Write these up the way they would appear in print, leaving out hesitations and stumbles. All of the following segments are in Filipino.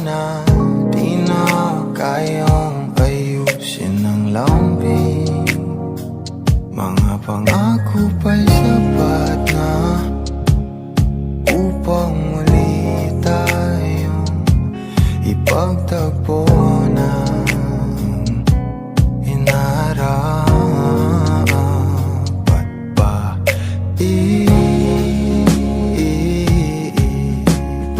na di na kayang ayusin ng lambing. Mga pangako pa'y sapat na upang muli tayong ipagtagpo ng inarapat pa.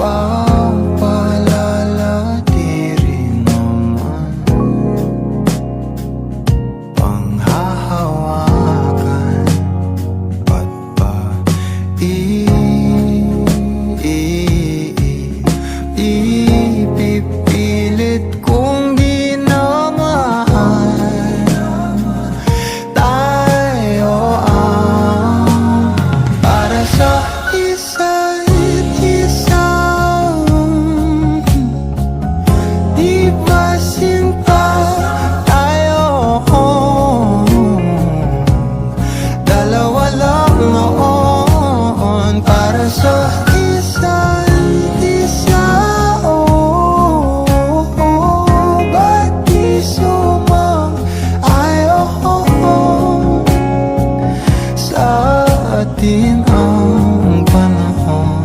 Ipapalala di rin naman panghahawakan pat pa. Ipipilit kong di na mahal tayo ang para sa isa't isa. Di ba sinta tayo? Dalawa lang noon para sa isa't isa. Ba't di sumang-ayon sa atin ang panahon?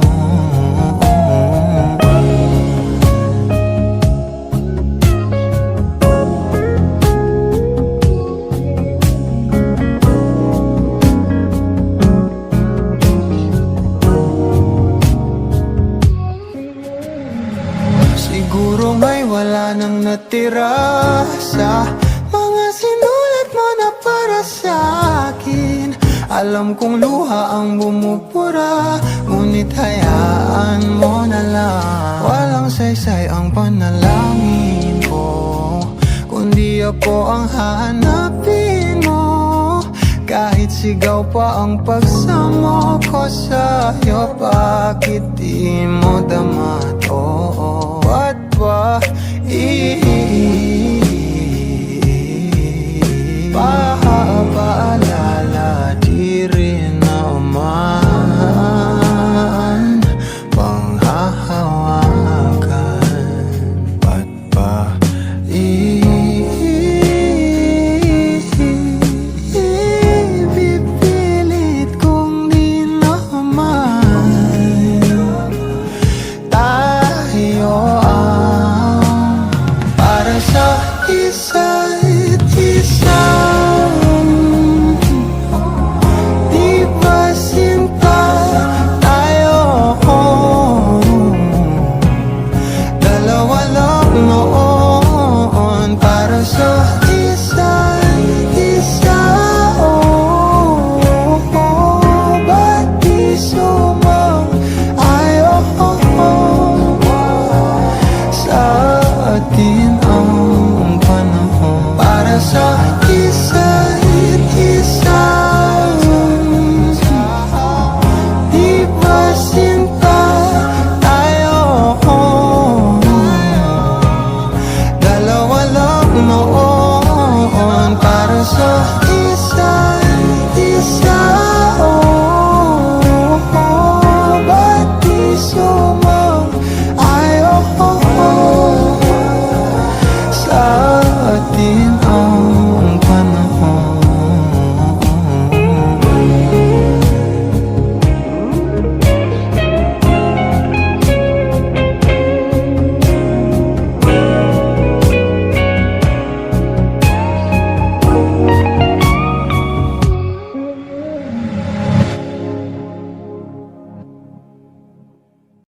Siguro may wala nang natira sa mga sinulat mo na para sa akin. Alam kong luha ang bumubura, ngunit hayaan mo na lang. Walang saysay ang panalangin ko, kundi ako ang hahanapin mo. Kahit sigaw pa ang pagsamo ko sa'yo, bakit di mo daman